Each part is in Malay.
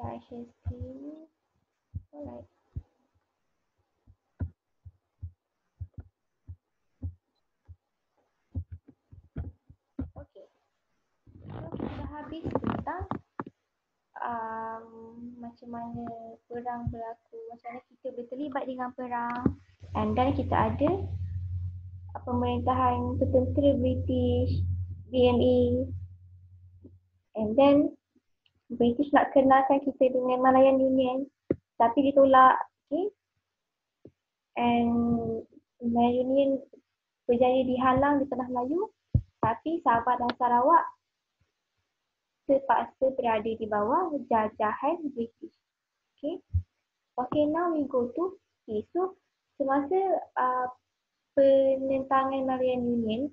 I share screen. Alright. Okay. So kita dah habis tentang macam mana perang berlaku, macam mana kita boleh terlibat dengan perang. And then kita ada pemerintahan tentera British, BMA. And then British nak kenalkan kita dengan Malayan Union, tapi ditolak. Okay. And Malayan Union berjaya dihalang di Tanah Melayu, tapi Sabah dan Sarawak terpaksa berada di bawah jajahan British. Okay. Okay, now we go to, okay, so semasa penentangan Malayan Union,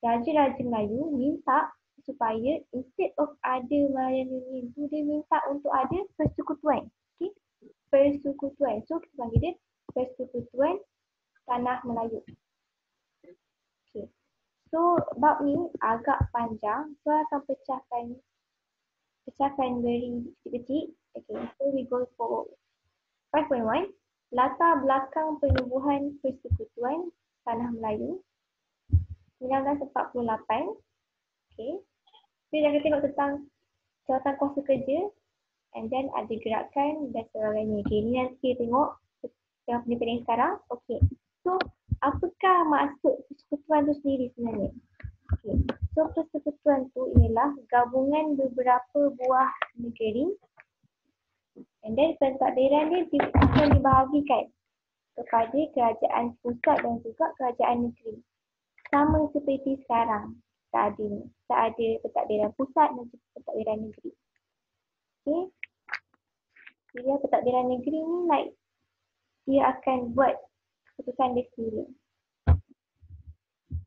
Raja-Raja Melayu minta supaya instead of ada Malayan Union tu, dia minta untuk ada persekutuan. Okay, persekutuan. So kita panggil dia Persekutuan Tanah Melayu. Okay, so bab ni agak panjang, so akan pecahkan very kecil-kecil. Okay, so we go for 5.1. Latar belakang penubuhan Persekutuan Tanah Melayu 1948. Okay. Kita dah tengok tentang jawatan kuasa kerja, and then ada gerakan dan sebagainya. Okay, ni nanti kita tengok yang penting sekarang. Okay, so apakah maksud persekutuan tu sendiri sebenarnya? Okay, so persekutuan tu ialah gabungan beberapa buah negeri, and then pentadbiran dia akan dibahagikan kepada kerajaan pusat dan juga kerajaan negeri. Sama seperti sekarang, tak ada pentadbiran pusat dan juga pentadbiran negeri. Okay. Jadi pentadbiran negeri ni like dia akan buat keputusan dia sendiri.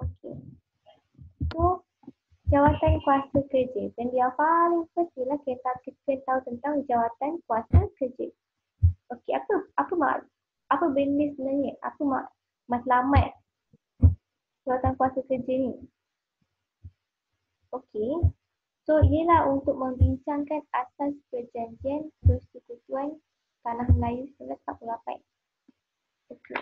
Okay. So jawatan kuasa kerja. Dan yang paling first ialah kita tahu tentang jawatan kuasa kerja. Okay, apa benda sebenarnya? Apa matlamat jawatan kuasa kerja ni? Okay, so ialah untuk membincangkan asas perjanjian Persekutuan Tanah Melayu 1948. Okay.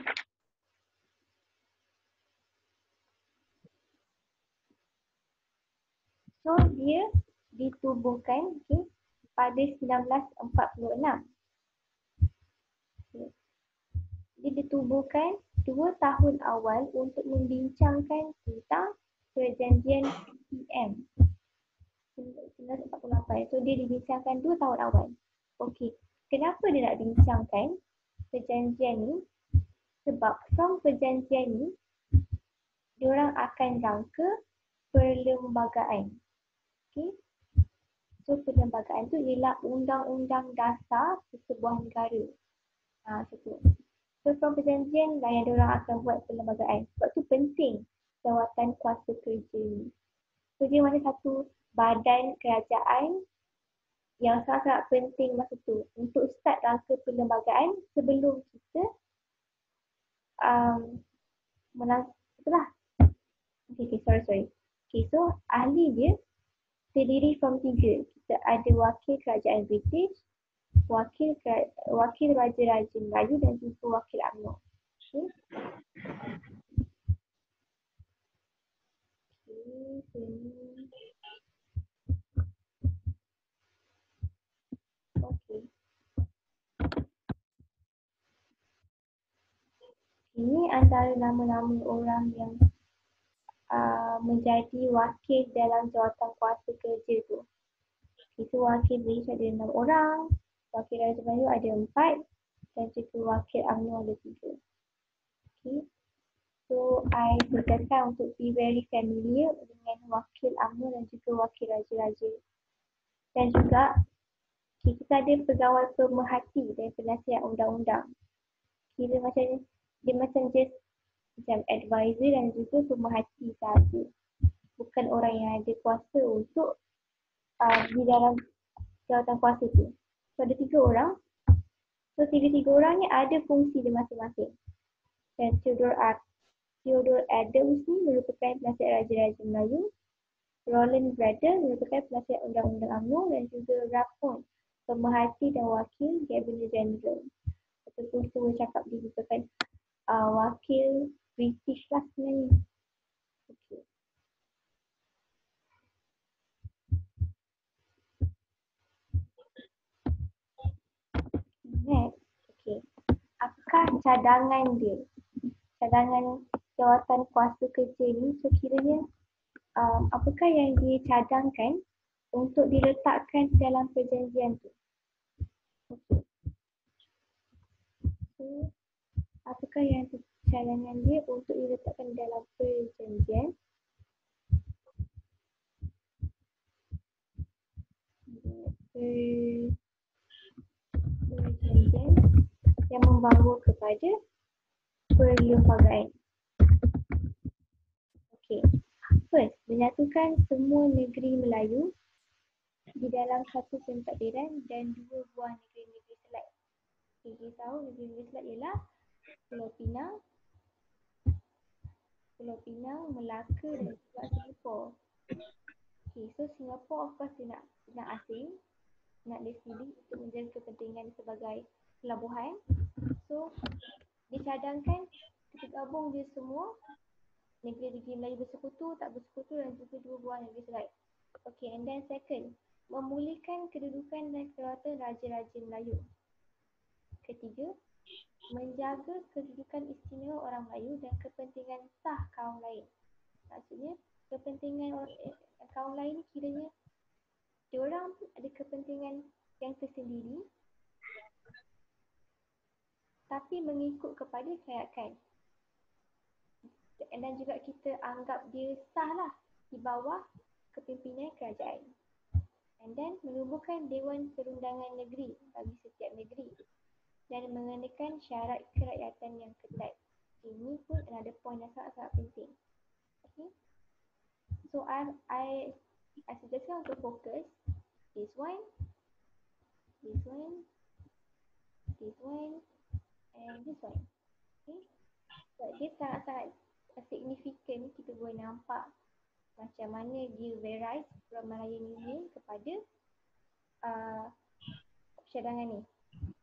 So dia ditubuhkan pada 1946. Okay. Dia ditubuhkan 2 tahun awal untuk membincangkan tentang perjanjian PM 1948. So dia dibincangkan 2 tahun awal. Okey, kenapa dia nak bincangkan perjanjian ni? Sebab from perjanjian ni diorang akan rangka perlembagaan. Okey. So perlembagaan tu ialah undang-undang dasar sebuah negara. Situ. So from perjanjian lah yang diorang akan buat perlembagaan. Sebab tu penting jawatan kuasa kerja ni. So dia mana satu badan kerajaan yang sangat penting masa tu untuk start rangka perlembagaan sebelum kita itulah. Okay, sorry. Okay, so ahli dia terdiri from 3. Kita ada wakil kerajaan British, wakil Raja-Raja Melayu dan juga wakil UMNO. Okay. Okay. Ini antara nama-nama orang yang menjadi wakil dalam jawatan kuasa kerja tu. Itu wakil British ada 6 orang, wakil Raja Melayu ada 4 dan juga wakil UMNO ada 3. Okay. So I suggestion untuk be very familiar dengan wakil UMNO dan juga wakil Raja-Raja. Dan juga kita ada pegawai pemerhati dan penasihat undang-undang. Dia macam just macam advisor dan juga pemerhati sahaja. Bukan orang yang ada kuasa untuk di dalam jawatan kuasa tu. So ada 3 orang. So 3 orang ni ada fungsi dia masing-masing. Dan Theodore Adams ni merupakan penasihat Raja-Raja Melayu. Roland Braddell merupakan penasihat undang-undang UMNO dan juga Rapon pemerhati dan wakil Governor General. Ataupun kita boleh cakap dia merupakan wakil British lah sebenarnya. Okay. Next. Okay. Apakah cadangan dia? Cadangan jawatan kuasa kerja ni, so kiranya apakah yang dia cadangkan untuk diletakkan dalam perjanjian tu? Okay. So, apakah yang cadangan dia untuk diletakkan dalam perjanjian? Perjanjian yang membawa kepada perlembagaan. Okey. First, menyatukan semua negeri Melayu di dalam satu pentadbiran dan dua buah negeri-negeri selat. Kita tahu negeri-negeri selat ialah Pulau Pinang, Melaka dan juga Singapura. Okay, so Singapore of course dia nak asing, nak dia sendiri untuk menjaga kepentingan sebagai pelabuhan. So, dicadangkan kita gabung dia semua, negeri-negeri Melayu bersekutu, tak bersekutu dan juga dua buah negeri selat. Okay, and then second, memulihkan kedudukan dan kedaulatan Raja-Raja Melayu. Ketiga, menjaga kedudukan istimewa orang Melayu dan kepentingan sah kaum lain. Maksudnya, kepentingan kaum lain kiranya diorang ada kepentingan yang tersendiri tapi mengikut kepada kerajaan. Dan juga kita anggap dia sah lah di bawah kepimpinan kerajaan. And then menubuhkan Dewan Perundangan Negeri bagi setiap negeri dan mengenakan syarat kerakyatan yang ketat. Ini pun another point yang sangat-sangat penting. Okay. So I suggestkan untuk fokus this one, and this one. Okay. So, dia sangat-sangat signifikan, kita boleh nampak macam mana dia varies from Malaya New Zealand kepada cadangan ni.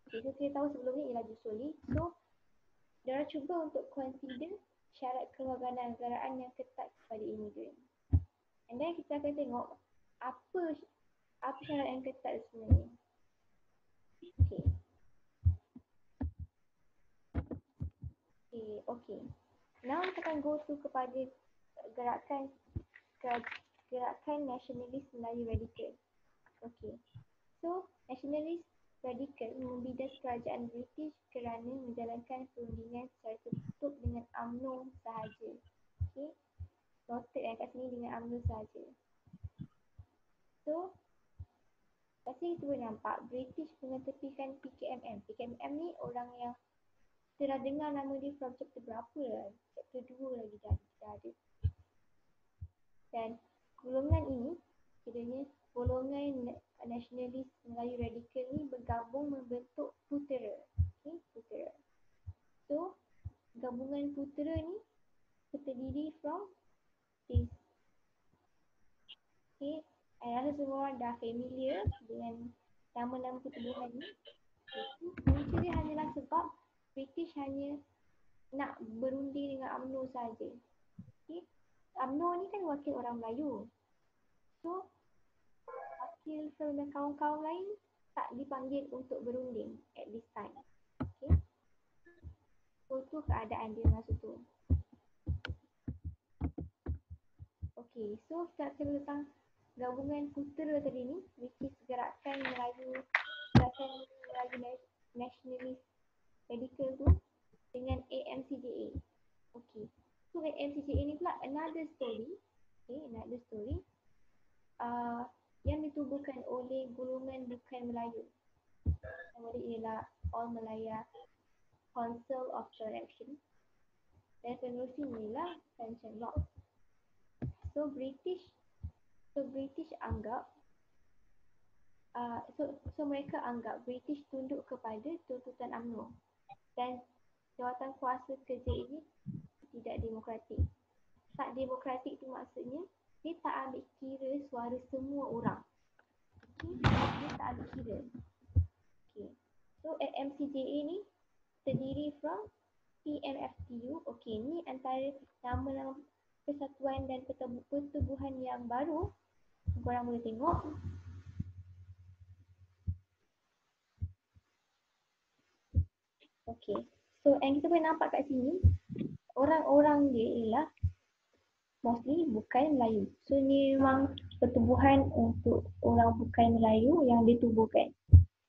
Okay, so kita tahu sebelum ni ialah Jusoli. So, dia cuba untuk consider syarat kewarganegaraan yang ketat kepada imigran. And then kita akan tengok apa syarat yang ketat sebenarnya. Okay. Now kita akan go to kepada gerakan nasionalis Melayu radikal. Okay. So, nasionalis radikal membidas kerajaan British kerana menjalankan perundingan secara tertutup dengan UMNO sahaja. Okay. Noted yang kat sini dengan UMNO sahaja. So, kat sini kita boleh nampak British mengetepikan PKMM. PKMM ni orang yang kita dah dengar nama dia from chapter berapa lah? Chapter 2 lagi dah ada. Dan golongan ini, kiranya golongan nasionalis Melayu radikal ni bergabung membentuk Putera. Okay, Putera. So, gabungan Putera ni terdiri from this. Okay, I rasa semua orang dah familiar dengan nama-nama pertubuhan ni. Punca dia hanyalah sebab British hanya nak berunding dengan UMNO saja. Okay. UMNO ni kan wakil orang Melayu. So, wakil dan kawan-kawan lain tak dipanggil untuk berunding at this time. Okay. So, tu keadaan dia masa tu. Okay, so kita akan tentang gabungan Putera tadi ni, which is gerakan Melayu nasionalis radikal tu dengan AMCJA. Okay. So AMCJA ni pula another story. Okay, another story. Yang ditubuhkan oleh golongan bukan Melayu. Nama dia ialah All Malaya Council of Direction. Dan penerusinya ialah Tan Cheng Lock. So British anggap so mereka anggap British tunduk kepada tuntutan UMNO dan jawatan kuasa kerja ini tidak demokratik. Tak demokratik tu maksudnya dia tak ambil kira suara semua orang. dia tak ada kira. Okay. So AMCJA ni terdiri from PMFTU. Okay, ni antara nama-nama persatuan dan pertubuhan yang baru. Korang boleh tengok. Okay. So yang kita boleh nampak kat sini, orang-orang dia ialah mostly bukan Melayu. So ni memang pertubuhan untuk orang bukan Melayu yang ditubuhkan.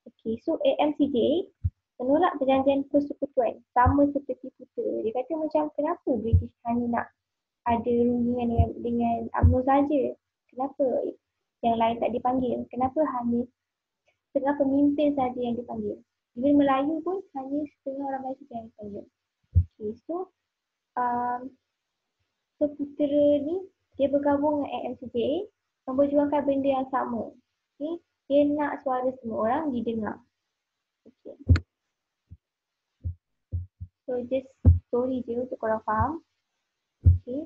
Okay, so AMCJ menolak perjanjian persekutuan sama seperti Putera. Dia kata macam kenapa British hanya nak ada rundingan dengan UMNO saja? Kenapa yang lain tak dipanggil? Kenapa hanya setengah pemimpin saja yang dipanggil? Even Melayu pun hanya setengah orang Melayu saja yang dipanggil. Okay, so Putera ni dia bergabung dengan AMCJ memperjuangkan benda yang sama. Okay? Dia nak suara semua orang didengar. Okay. So just story je untuk korang faham. Okay.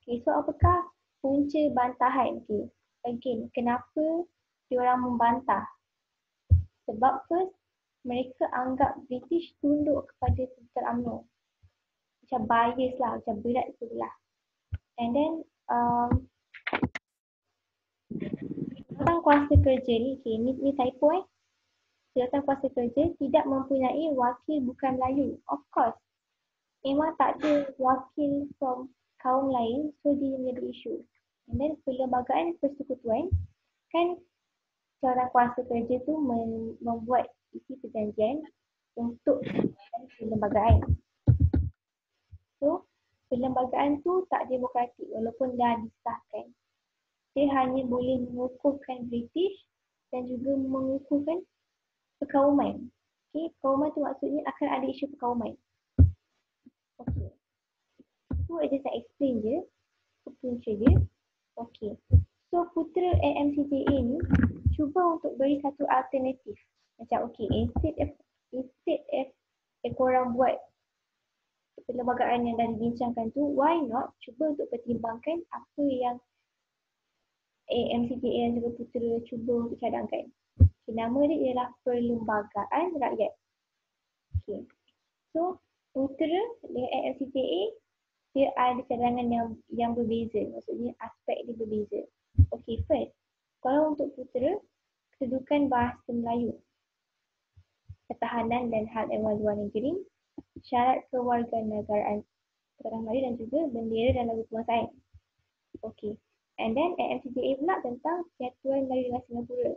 Okay, so apakah punca bantahan? Okay. Again, kenapa diorang membantah? Sebab first, mereka anggap British tunduk kepada Sultan UMNO. Macam bias lah, macam berat sebelah. And then, Jawatan Kuasa Kerja ni, okay, ni typo Jawatan Kuasa Kerja tidak mempunyai wakil bukan Melayu. Of course, memang tak ada wakil from kaum lain, so dia menjadi isu. And then Perlembagaan Persekutuan, kan Jawatan Kuasa Kerja tu membuat isi perjanjian untuk perlembagaan. So, perlembagaan tu tak demokratik walaupun dah disahkan. Dia hanya boleh mengukuhkan British dan juga mengukuhkan perkauman. Okay, perkauman tu maksudnya akan ada isu perkauman. Okay. Itu aja saya explain je. Punca dia. Okay. So, Putera AMCJA ni cuba untuk beri satu alternatif. Macam okay, instead korang buat perlembagaan yang dah dibincangkan tu, why not cuba untuk pertimbangkan apa yang AMCJA dan juga Putera cuba untuk cadangkan. Okay, nama dia ialah Perlembagaan Rakyat. Okay. So, Putera dengan AMCJA dia ada cadangan yang berbeza. Maksudnya aspek dia berbeza. Okay, first. Kalau untuk Putera, kedudukan bahasa Melayu, pertahanan dan hal ehwal luar negeri, syarat kewarganegaraan orang Melayu dan juga bendera dan lagu kebangsaan. Okay. And then AMCJA pula tentang Persatuan Melayu dengan Singapura.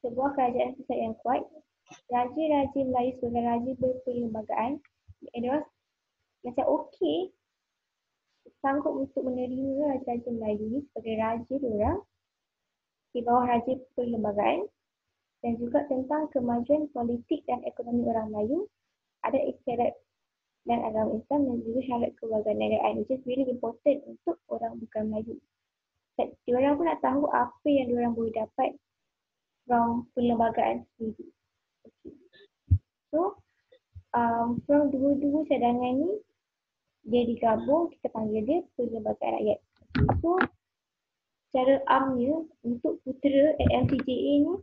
Sebuah kerajaan pusat yang kuat, raja-raja Melayu sebagai raja berperlembagaan, dia macam okey, sanggup untuk menerima raja-raja Melayu ni sebagai raja diorang di bawah raja perlembagaan, dan juga tentang kemajuan politik dan ekonomi orang Melayu, ada istiadat dan agama Islam dan juga syarat kewarganegaraan, which is really important untuk orang bukan Melayu. Diorang pun nak tahu apa yang diorang boleh dapat from perlembagaan sendiri. Okay. So, from dua-dua cadangan ni, dia digabung, kita panggil dia Perlembagaan Rakyat. Okay. So, secara amnya untuk Putera AMCJA ni,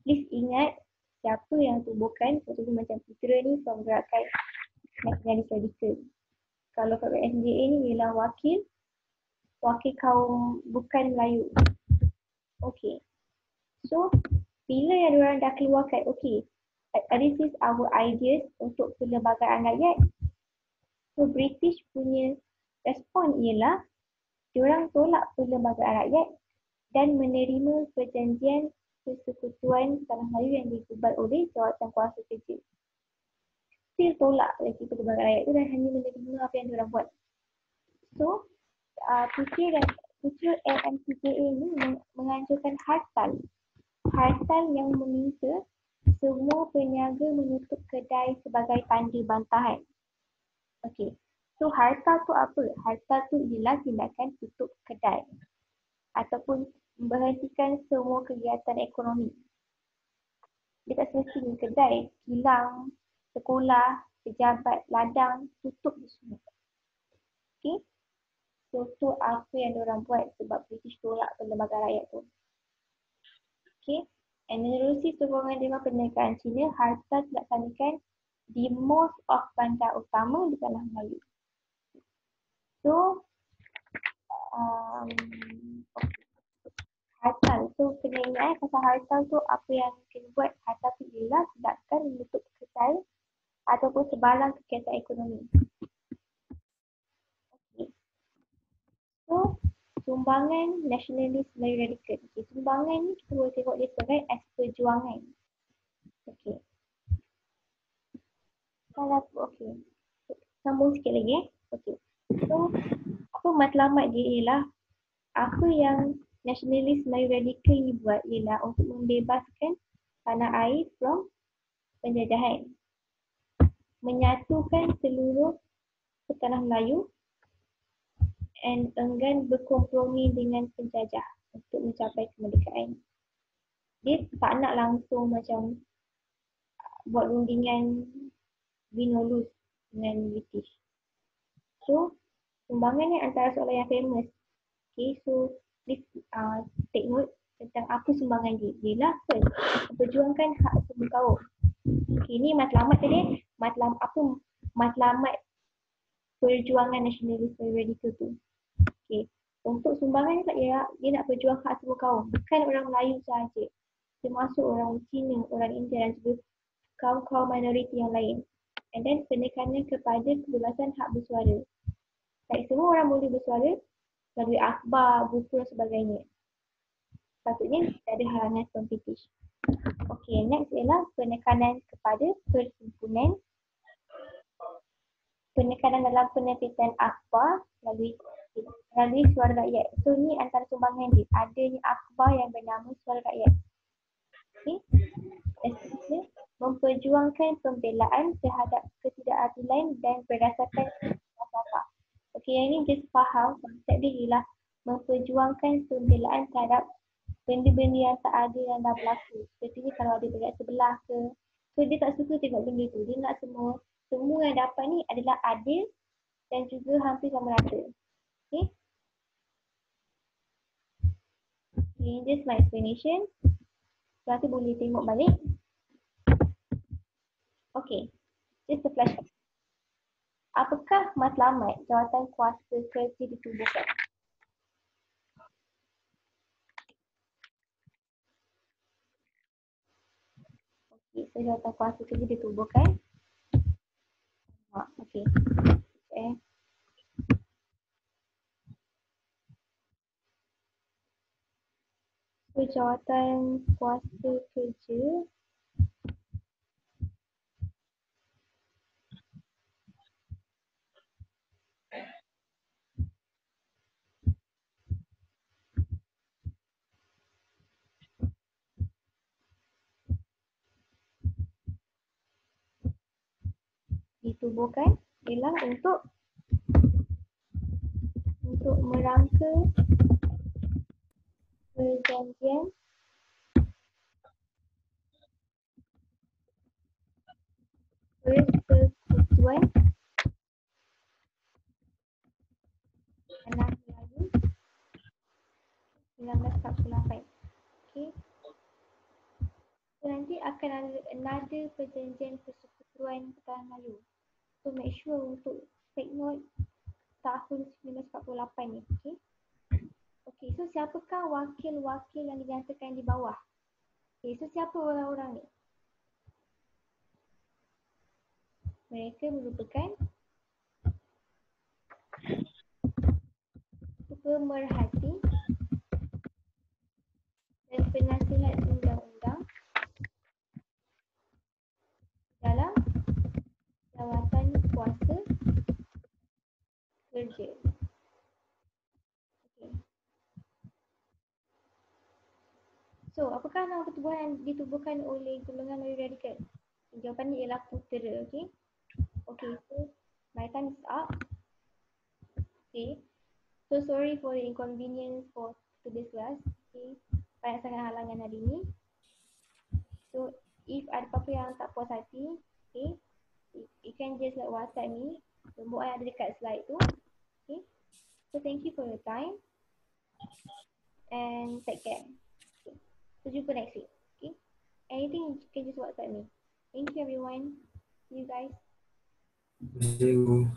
please ingat siapa yang tubuhkan, contohnya macam Putera ni from gerakan nasionalis radikal. Kalau kat AMCJA ni ialah wakil kaum bukan Melayu. Okay. So, bila yang diorang dah keluarkan, okay, this is our ideas untuk perlembagaan rakyat. So, British punya respon ialah diorang tolak perlembagaan rakyat dan menerima perjanjian persekutuan tanah Melayu yang digubal oleh Jawatan Kuasa Kerja. Still tolak lagi perlembagaan rakyat tu dan hanya menerima apa yang diorang buat. So, Putera AMCJA ini menganjurkan hartal. Hartal yang meminta semua peniaga menutup kedai sebagai tanda bantahan. Okey. So, hartal tu apa? Hartal tu ialah tindakan tutup kedai ataupun memberhentikan semua kegiatan ekonomi. Dia tak semestinya kedai, kilang, sekolah, pejabat, ladang, tutup semua. Okey. So tu apa yang diorang buat sebab British tolak perlembagaan rakyat tu. Okay. And menerusi sokongan Dewan Perniagaan Cina, harta dilaksanakan di most of bandar utama di tanah Melayu. So, um, hartal. So, kena ingat pasal hartal tu apa yang kena buat hartal tu ialah sedangkan menutup kedai ataupun sebarang kegiatan ekonomi. Okay. So, sumbangan nasionalis Melayu radikal. Okay, sumbangan ni kita boleh tengok dia sebagai as perjuangan. Okay. Kalau okay. Sambung sikit lagi Okay. So, apa matlamat dia ialah apa yang nasionalis Melayu radikal ni buat ialah untuk membebaskan tanah air from penjajahan. Menyatukan seluruh petanah Melayu and enggan berkompromi dengan penjajah untuk mencapai kemerdekaan. Dia tak nak langsung macam buat rundingan win or lose dengan British. So, sumbangan ni antara soalan yang famous. Okay, so please take note tentang apa sumbangan dia. Ialah first, memperjuangkan hak semua kaum. Okay, ni matlamat tadi. Matlamat perjuangan nasionalis radikal tu. Okay, untuk sumbangan ni dia nak berjuang hak semua kaum. Bukan orang Melayu sahaja. Termasuk orang Cina, orang India dan juga kaum-kaum minoriti yang lain. And then penekanan kepada kebebasan hak bersuara. Like semua orang boleh bersuara melalui akhbar, buku dan sebagainya. Sepatutnya tidak ada halangan from British. Okay, next ialah penekanan kepada perhimpunan. Penekanan dalam penerbitan akhbar melalui suara rakyat. So ni antara sumbangan dia. Adanya akhbar yang bernama suara rakyat. Okay. Seterusnya, memperjuangkan pembelaan terhadap ketidakadilan dan berdasarkan falsafah. Okay, yang ini just faham konsep dia ialah memperjuangkan pembelaan terhadap benda-benda yang tak ada yang dah berlaku. Seperti kalau ada berat sebelah ke. So dia tak suka tengok benda tu. Dia nak semua yang dapat ni adalah adil dan juga hampir sama rata. Okay. Okay, just my explanation. Lepas tu boleh tengok balik. Okay, just a flashback. Apakah matlamat jawatan kuasa kerja ditubuhkan? Okay, so jawatan kuasa kerja ditubuhkan. Okay. So jawatan kuasa kerja ditubuhkan ialah untuk merangka perjanjian persekutuan tanah Melayu 1948. Okay. So nanti akan ada another perjanjian persekutuan tanah Melayu. So make sure untuk take note tahun 1948 ni. Okay. Okay, so siapakah wakil-wakil yang dinyatakan di bawah? Okay, so siapa orang-orang ni? Mereka merupakan pemerhati dan penasihat undang-undang dalam jawatan kuasa kerja. Okay. So, apakah nama pertubuhan yang ditubuhkan oleh golongan Melayu radikal? Jawapannya ialah putera. Okay. Okay, so my time is up. Okay. So sorry for the inconvenience for today's class. Okay. Banyak sangat halangan hari ni. So if ada apa-apa yang tak puas hati, okay, you can just like WhatsApp me. Nombor yang ada dekat slide tu. Okay. So So thank you for your time and take care. Okay. So jumpa next week. Okay. Anything you can just WhatsApp me. Thank you everyone. See you guys. Cikgu.